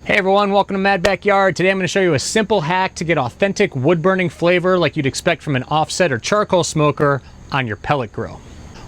Hey everyone, welcome to Mad Backyard. Today I'm going to show you a simple hack to get authentic wood burning flavor like you'd expect from an offset or charcoal smoker on your pellet grill.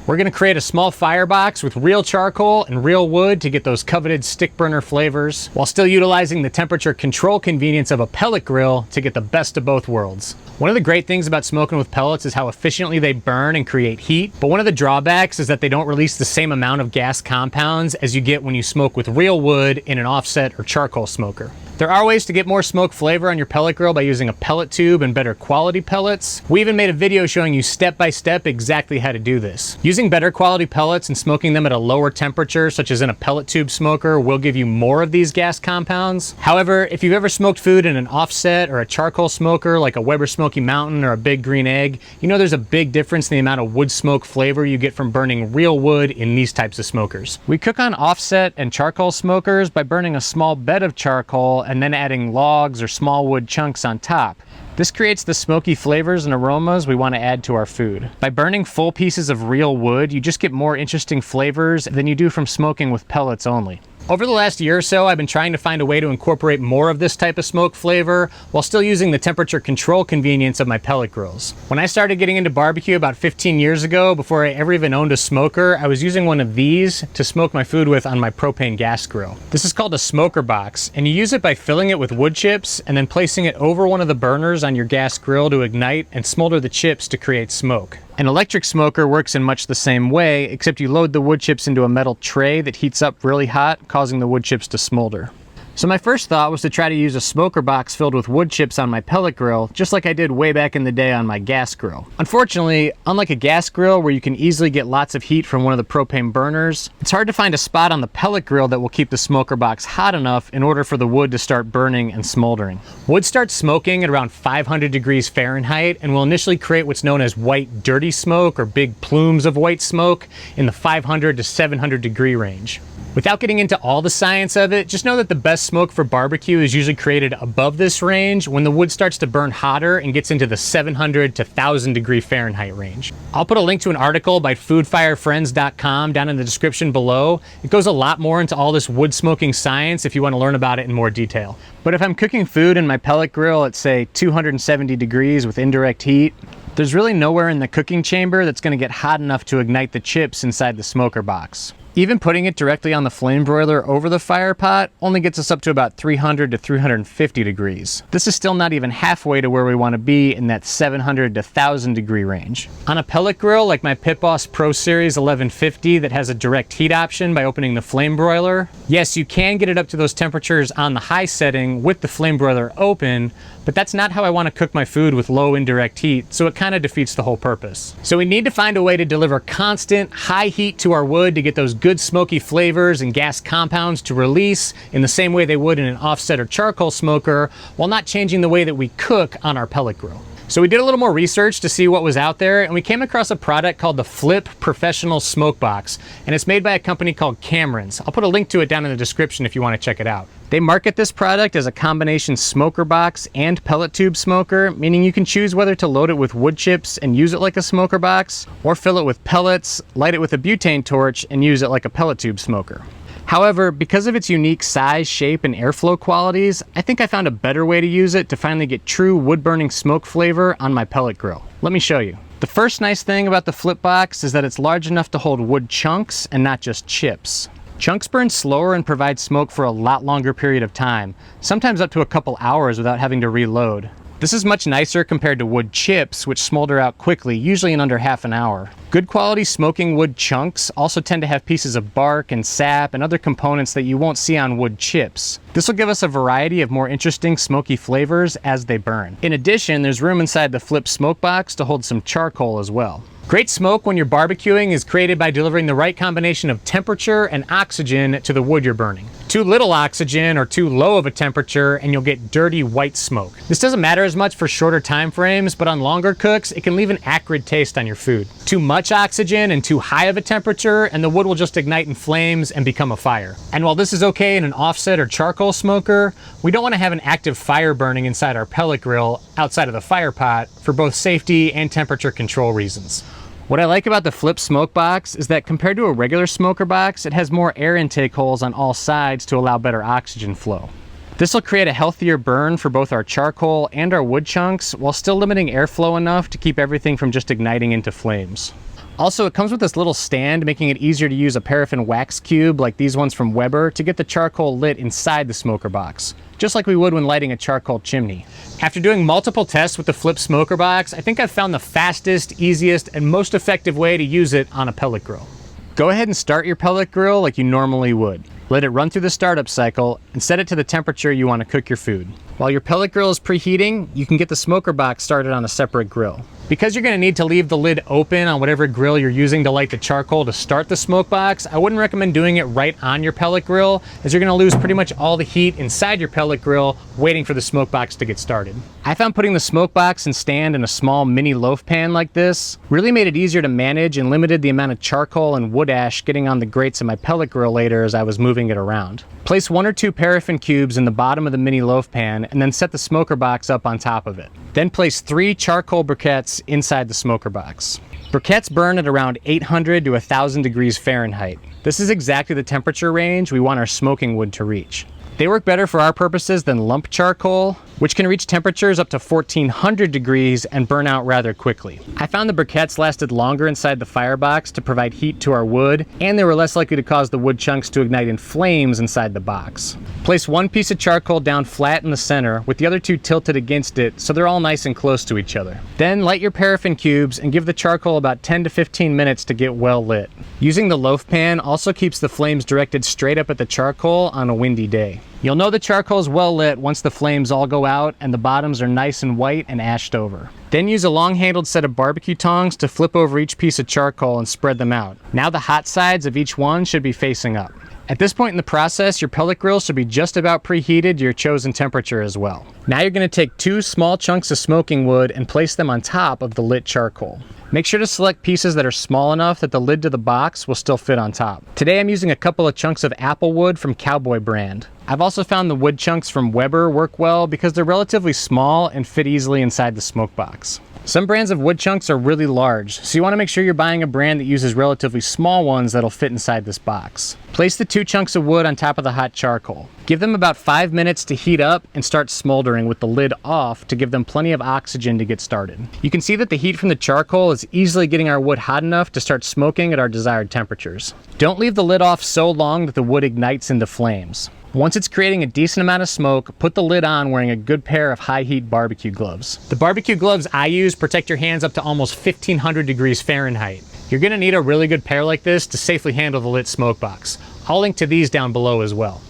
We're going to create a small firebox with real charcoal and real wood to get those coveted stick burner flavors, while still utilizing the temperature control convenience of a pellet grill to get the best of both worlds. One of the great things about smoking with pellets is how efficiently they burn and create heat, but one of the drawbacks is that they don't release the same amount of gas compounds as you get when you smoke with real wood in an offset or charcoal smoker. There are ways to get more smoke flavor on your pellet grill by using a pellet tube and better quality pellets. We even made a video showing you step by step exactly how to do this. Using better quality pellets and smoking them at a lower temperature, such as in a pellet tube smoker, will give you more of these gas compounds. However, if you've ever smoked food in an offset or a charcoal smoker like a Weber Smoky Mountain or a Big Green Egg, you know there's a big difference in the amount of wood smoke flavor you get from burning real wood in these types of smokers. We cook on offset and charcoal smokers by burning a small bed of charcoal and then adding logs or small wood chunks on top. This creates the smoky flavors and aromas we want to add to our food. By burning full pieces of real wood, you just get more interesting flavors than you do from smoking with pellets only. Over the last year or so, I've been trying to find a way to incorporate more of this type of smoke flavor while still using the temperature control convenience of my pellet grills. When I started getting into barbecue about 15 years ago, before I ever even owned a smoker, I was using one of these to smoke my food with on my propane gas grill. This is called a smoker box, and you use it by filling it with wood chips and then placing it over one of the burners on your gas grill to ignite and smolder the chips to create smoke. An electric smoker works in much the same way, except you load the wood chips into a metal tray that heats up really hot, causing the wood chips to smolder. So my first thought was to try to use a smoker box filled with wood chips on my pellet grill, just like I did way back in the day on my gas grill. Unfortunately, unlike a gas grill where you can easily get lots of heat from one of the propane burners, it's hard to find a spot on the pellet grill that will keep the smoker box hot enough in order for the wood to start burning and smoldering. Wood starts smoking at around 500 degrees Fahrenheit and will initially create what's known as white dirty smoke or big plumes of white smoke in the 500 to 700 degree range. Without getting into all the science of it, just know that the best smoke for barbecue is usually created above this range when the wood starts to burn hotter and gets into the 700 to 1000 degree Fahrenheit range. I'll put a link to an article by foodfirefriends.com down in the description below. It goes a lot more into all this wood smoking science if you want to learn about it in more detail. But if I'm cooking food in my pellet grill at say 270 degrees with indirect heat, there's really nowhere in the cooking chamber that's going to get hot enough to ignite the chips inside the smoker box. Even putting it directly on the flame broiler over the fire pot only gets us up to about 300 to 350 degrees. This is still not even halfway to where we want to be in that 700 to 1000 degree range. On a pellet grill like my Pit Boss Pro Series 1150 that has a direct heat option by opening the flame broiler, yes, you can get it up to those temperatures on the high setting with the flame broiler open, but that's not how I want to cook my food with low indirect heat, so it kind of defeats the whole purpose. So we need to find a way to deliver constant high heat to our wood to get those good smoky flavors and gas compounds to release in the same way they would in an offset or charcoal smoker, while not changing the way that we cook on our pellet grill. So we did a little more research to see what was out there, and we came across a product called the Flip Professional Smoke Box, and it's made by a company called Cameron's. I'll put a link to it down in the description if you want to check it out. They market this product as a combination smoker box and pellet tube smoker, meaning you can choose whether to load it with wood chips and use it like a smoker box, or fill it with pellets, light it with a butane torch, and use it like a pellet tube smoker. However, because of its unique size, shape, and airflow qualities, I think I found a better way to use it to finally get true wood-burning smoke flavor on my pellet grill. Let me show you. The first nice thing about the Flip Box is that it's large enough to hold wood chunks and not just chips. Chunks burn slower and provide smoke for a lot longer period of time, sometimes up to a couple hours without having to reload. This is much nicer compared to wood chips, which smolder out quickly, usually in under half an hour. Good quality smoking wood chunks also tend to have pieces of bark and sap and other components that you won't see on wood chips. This will give us a variety of more interesting smoky flavors as they burn. In addition, there's room inside the Flip Smoke Box to hold some charcoal as well. Great smoke when you're barbecuing is created by delivering the right combination of temperature and oxygen to the wood you're burning. Too little oxygen or too low of a temperature and you'll get dirty white smoke. This doesn't matter as much for shorter time frames, but on longer cooks, it can leave an acrid taste on your food. Too much oxygen and too high of a temperature and the wood will just ignite in flames and become a fire. And while this is okay in an offset or charcoal smoker, we don't want to have an active fire burning inside our pellet grill outside of the fire pot for both safety and temperature control reasons. What I like about the Flip Smoke Box is that compared to a regular smoker box, it has more air intake holes on all sides to allow better oxygen flow. This will create a healthier burn for both our charcoal and our wood chunks, while still limiting airflow enough to keep everything from just igniting into flames. Also, it comes with this little stand, making it easier to use a paraffin wax cube like these ones from Weber to get the charcoal lit inside the smoker box, just like we would when lighting a charcoal chimney. After doing multiple tests with the flip smoker box, I think I've found the fastest, easiest, and most effective way to use it on a pellet grill. Go ahead and start your pellet grill like you normally would. Let it run through the startup cycle and set it to the temperature you want to cook your food. While your pellet grill is preheating, you can get the smoker box started on a separate grill. Because you're going to need to leave the lid open on whatever grill you're using to light the charcoal to start the smoke box, I wouldn't recommend doing it right on your pellet grill, as you're going to lose pretty much all the heat inside your pellet grill waiting for the smoke box to get started. I found putting the smoke box and stand in a small mini loaf pan like this really made it easier to manage and limited the amount of charcoal and wood ash getting on the grates in my pellet grill later as I was moving it around. Place 1 or 2 paraffin cubes in the bottom of the mini loaf pan and then set the smoker box up on top of it. Then place 3 charcoal briquettes inside the smoker box. Briquettes burn at around 800 to 1000 degrees Fahrenheit. This is exactly the temperature range we want our smoking wood to reach. They work better for our purposes than lump charcoal, which can reach temperatures up to 1400 degrees and burn out rather quickly. I found the briquettes lasted longer inside the firebox to provide heat to our wood, and they were less likely to cause the wood chunks to ignite in flames inside the box. Place 1 piece of charcoal down flat in the center with the other 2 tilted against it so they're all nice and close to each other. Then light your paraffin cubes and give the charcoal about 10 to 15 minutes to get well lit. Using the loaf pan also keeps the flames directed straight up at the charcoal on a windy day. You'll know the charcoal is well lit once the flames all go out and the bottoms are nice and white and ashed over. Then use a long-handled set of barbecue tongs to flip over each piece of charcoal and spread them out. Now the hot sides of each one should be facing up. At this point in the process, your pellet grill should be just about preheated to your chosen temperature as well. Now you're going to take 2 small chunks of smoking wood and place them on top of the lit charcoal. Make sure to select pieces that are small enough that the lid to the box will still fit on top. Today I'm using a couple of chunks of apple wood from Cowboy brand. I've also found the wood chunks from Weber work well because they're relatively small and fit easily inside the smoke box. Some brands of wood chunks are really large, so you want to make sure you're buying a brand that uses relatively small ones that'll fit inside this box. Place the 2 chunks of wood on top of the hot charcoal. Give them about 5 minutes to heat up and start smoldering with the lid off to give them plenty of oxygen to get started. You can see that the heat from the charcoal is easily getting our wood hot enough to start smoking at our desired temperatures. Don't leave the lid off so long that the wood ignites into flames. Once it's creating a decent amount of smoke, put the lid on wearing a good pair of high heat barbecue gloves. The barbecue gloves I use protect your hands up to almost 1500 degrees Fahrenheit. You're going to need a really good pair like this to safely handle the lit smoke box. I'll link to these down below as well.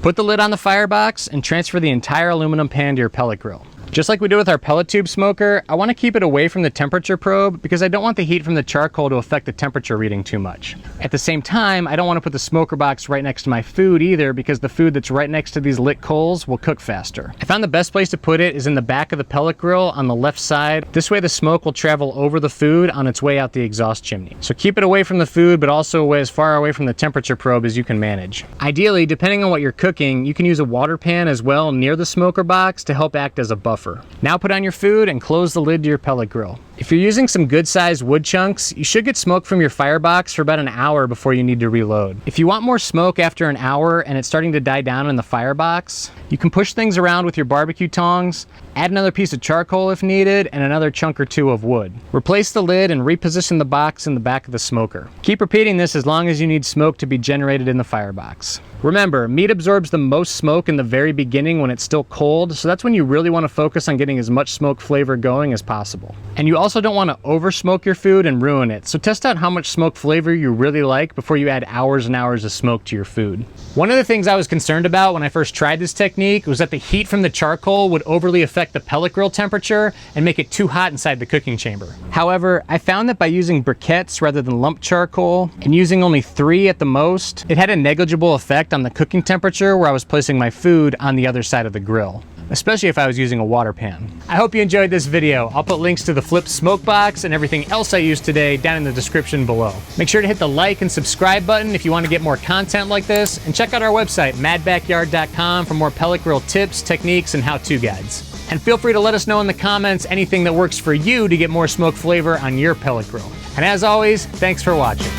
Put the lid on the firebox and transfer the entire aluminum pan to your pellet grill. Just like we did with our pellet tube smoker, I want to keep it away from the temperature probe because I don't want the heat from the charcoal to affect the temperature reading too much. At the same time, I don't want to put the smoker box right next to my food either because the food that's right next to these lit coals will cook faster. I found the best place to put it is in the back of the pellet grill on the left side. This way the smoke will travel over the food on its way out the exhaust chimney. So keep it away from the food, but also as far away from the temperature probe as you can manage. Ideally, depending on what you're cooking, you can use a water pan as well near the smoker box to help act as a buffer. Now put on your food and close the lid to your pellet grill. If you're using some good sized wood chunks, you should get smoke from your firebox for about an hour before you need to reload. If you want more smoke after an hour and it's starting to die down in the firebox, you can push things around with your barbecue tongs, add another piece of charcoal if needed, and another chunk or 2 of wood. Replace the lid and reposition the box in the back of the smoker. Keep repeating this as long as you need smoke to be generated in the firebox. Remember, meat absorbs the most smoke in the very beginning when it's still cold, so that's when you really want to focus on getting as much smoke flavor going as possible. And you also don't want to over smoke your food and ruin it, so test out how much smoke flavor you really like before you add hours and hours of smoke to your food. One of the things I was concerned about when I first tried this technique was that the heat from the charcoal would overly affect the pellet grill temperature and make it too hot inside the cooking chamber. However, I found that by using briquettes rather than lump charcoal and using only 3 at the most, it had a negligible effect on the cooking temperature where I was placing my food on the other side of the grill, especially if I was using a water pan. I hope you enjoyed this video. I'll put links to the flipped smoke box and everything else I used today down in the description below. Make sure to hit the like and subscribe button if you want to get more content like this, and check out our website, madbackyard.com, for more pellet grill tips, techniques, and how-to guides. And feel free to let us know in the comments anything that works for you to get more smoke flavor on your pellet grill. And as always, thanks for watching.